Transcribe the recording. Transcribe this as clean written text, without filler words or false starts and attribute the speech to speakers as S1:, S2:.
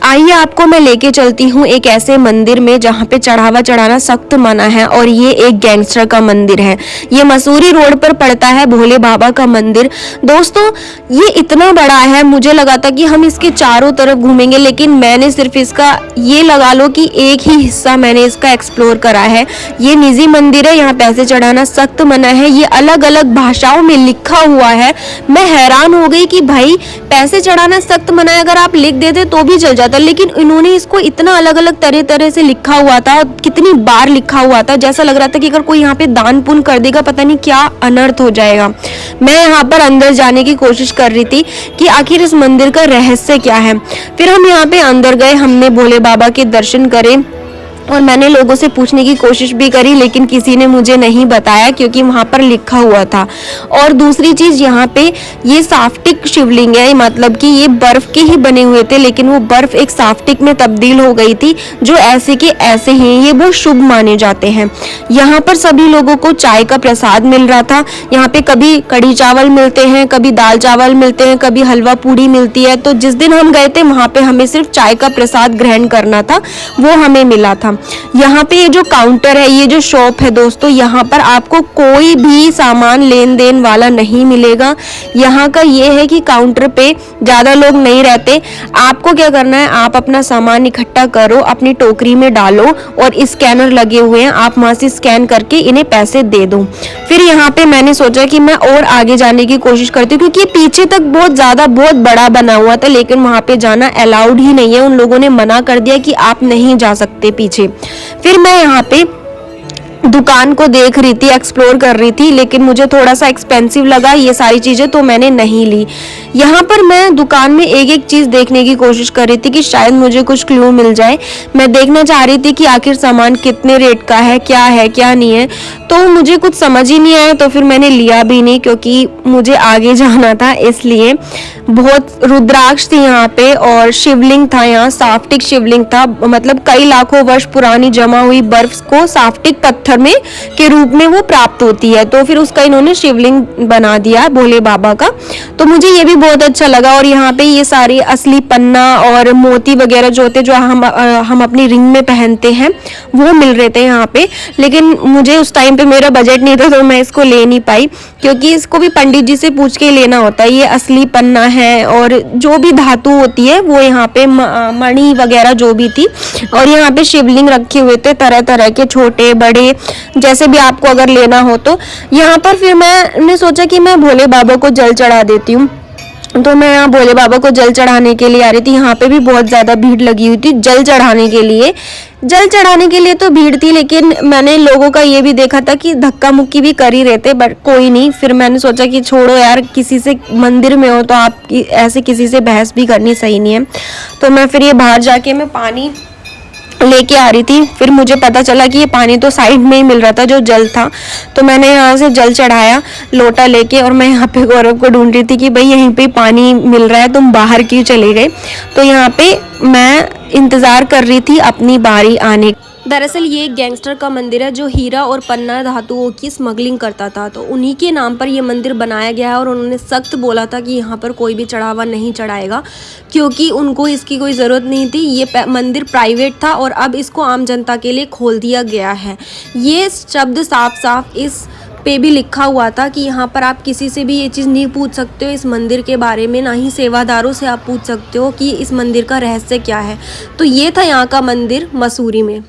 S1: आइए आपको मैं लेके चलती हूँ एक ऐसे मंदिर में जहाँ पे चढ़ावा चढ़ाना सख्त मना है, और ये एक गैंगस्टर का मंदिर है। ये मसूरी रोड पर पड़ता है भोले बाबा का मंदिर। दोस्तों ये इतना बड़ा है, मुझे लगा था कि हम इसके चारों तरफ घूमेंगे, लेकिन मैंने सिर्फ इसका ये लगा लो कि एक ही हिस्सा मैंने इसका एक्सप्लोर करा है। ये निजी मंदिर है, यहाँ पैसे चढ़ाना सख्त मना है। ये अलग अलग भाषाओं में लिखा हुआ है। मैं हैरान हो गई कि भाई पैसे चढ़ाना सख्त मना है, अगर आप लिख देते तो भी चल जाता, लेकिन इन्होंने इसको इतना अलग अलग तरह तरह से लिखा हुआ था, कितनी बार लिखा हुआ था, जैसा लग रहा था कि अगर कोई यहाँ पे दान पुण्य कर देगा पता नहीं क्या अनर्थ हो जाएगा। मैं यहाँ पर अंदर जाने की कोशिश कर रही थी कि आखिर इस मंदिर का रहस्य क्या है। फिर हम यहाँ पे अंदर गए, हमने भोले बाबा के दर्शन करे और मैंने लोगों से पूछने की कोशिश भी करी, लेकिन किसी ने मुझे नहीं बताया क्योंकि वहाँ पर लिखा हुआ था। और दूसरी चीज़, यहाँ पे ये साफ्टिक शिवलिंग है, मतलब कि ये बर्फ के ही बने हुए थे, लेकिन वो बर्फ एक साफ्टिक में तब्दील हो गई थी, जो ऐसे के ऐसे ही ये बहुत शुभ माने जाते हैं। यहाँ पर सभी लोगों को चाय का प्रसाद मिल रहा था। यहाँ पे कभी कढ़ी चावल मिलते हैं, कभी दाल चावल मिलते हैं, कभी हलवा पूड़ी मिलती है। तो जिस दिन हम गए थे वहाँ पे हमें सिर्फ चाय का प्रसाद ग्रहण करना था, वो हमें मिला था। यहाँ पे ये जो काउंटर है, ये जो शॉप है दोस्तों, यहाँ पर आपको कोई भी सामान लेन देन वाला नहीं मिलेगा। यहाँ का ये है कि काउंटर पे ज़्यादा लोग नहीं रहते। आपको क्या करना है, आप अपना सामान इकट्ठा करो, अपनी टोकरी में डालो और स्कैनर लगे हुए हैं, आप वहाँ से स्कैन करके इन्हें पैसे दे दो। फिर यहाँ पे मैंने सोचा कि मैं और आगे जाने की कोशिश करती हूँ, क्योंकि पीछे तक बहुत बड़ा बना हुआ था, लेकिन वहाँ पे जाना अलाउड ही नहीं है। उन लोगों ने मना कर दिया कि आप नहीं जा सकते पीछे। फिर मैं यहाँ पे दुकान को देख रही थी, एक्सप्लोर कर रही थी, लेकिन मुझे थोड़ा सा एक्सपेंसिव लगा ये सारी चीज़ें, तो मैंने नहीं ली। यहाँ पर मैं दुकान में एक एक चीज़ देखने की कोशिश कर रही थी कि शायद मुझे कुछ क्लू मिल जाए। मैं देखना चाह रही थी कि आखिर सामान कितने रेट का है क्या नहीं है। तो मुझे कुछ समझ ही नहीं आया, तो फिर मैंने लिया भी नहीं, क्योंकि मुझे आगे जाना था इसलिए। बहुत रुद्राक्ष थी यहाँ पे और शिवलिंग था, यहाँ साफ्टिक शिवलिंग था, मतलब कई लाखों वर्ष पुरानी जमा हुई बर्फ को साफ्टिक पत्थर में के रूप में वो प्राप्त होती है, तो फिर उसका इन्होंने शिवलिंग बना दिया भोले बाबा का। तो मुझे ये भी बहुत अच्छा लगा। और यहाँ पे ये सारे असली पन्ना और मोती वगैरह जो होते जो हम अपनी रिंग में पहनते हैं वो मिल रहे थे यहाँ पे, लेकिन मुझे उस टाइम पे मेरा बजट नहीं था, तो मैं इसको ले नहीं पाई, क्योंकि इसको भी पंडित जी से पूछ के लेना होता है। ये असली पन्ना है और जो भी धातु होती है वो यहाँ पे मणि वगैरह जो भी थी, और यहाँ पे शिवलिंग रखे हुए थे तरह तरह के, छोटे बड़े, जैसे भी आपको अगर लेना हो। तो यहाँ पर फिर मैंने सोचा कि मैं भोले बाबा को जल चढ़ा देती हूँ, तो मैं यहाँ भोले बाबा को जल चढ़ाने के लिए आ रही थी। यहाँ पे भी बहुत ज़्यादा भीड़ लगी हुई थी जल चढ़ाने के लिए तो भीड़ थी, लेकिन मैंने लोगों का ये भी देखा था कि धक्का मुक्की भी कर ही रहे थे, बट कोई नहीं। फिर मैंने सोचा कि छोड़ो यार, किसी से मंदिर में हो तो आप ऐसे किसी से बहस भी करनी सही नहीं है। तो मैं फिर ये बाहर जाके मैं पानी लेके आ रही थी। फिर मुझे पता चला कि ये पानी तो साइड में ही मिल रहा था जो जल था, तो मैंने यहाँ से जल चढ़ाया लोटा लेके, और मैं यहाँ पे गौरव को ढूंढ रही थी कि भाई यहीं पे पानी मिल रहा है, तुम बाहर क्यों चले गए। तो यहाँ पे मैं इंतज़ार कर रही थी अपनी बारी आने। दरअसल ये एक गैंगस्टर का मंदिर है जो हीरा और पन्ना धातुओं की स्मगलिंग करता था, तो उन्हीं के नाम पर ये मंदिर बनाया गया है। और उन्होंने सख्त बोला था कि यहाँ पर कोई भी चढ़ावा नहीं चढ़ाएगा, क्योंकि उनको इसकी कोई ज़रूरत नहीं थी। ये मंदिर प्राइवेट था और अब इसको आम जनता के लिए खोल दिया गया है। ये शब्द साफ साफ इस पे भी लिखा हुआ था कि यहाँ पर आप किसी से भी ये चीज़ नहीं पूछ सकते हो इस मंदिर के बारे में, ना ही सेवादारों से आप पूछ सकते हो कि इस मंदिर का रहस्य क्या है। तो ये था यहाँ का मंदिर मसूरी में।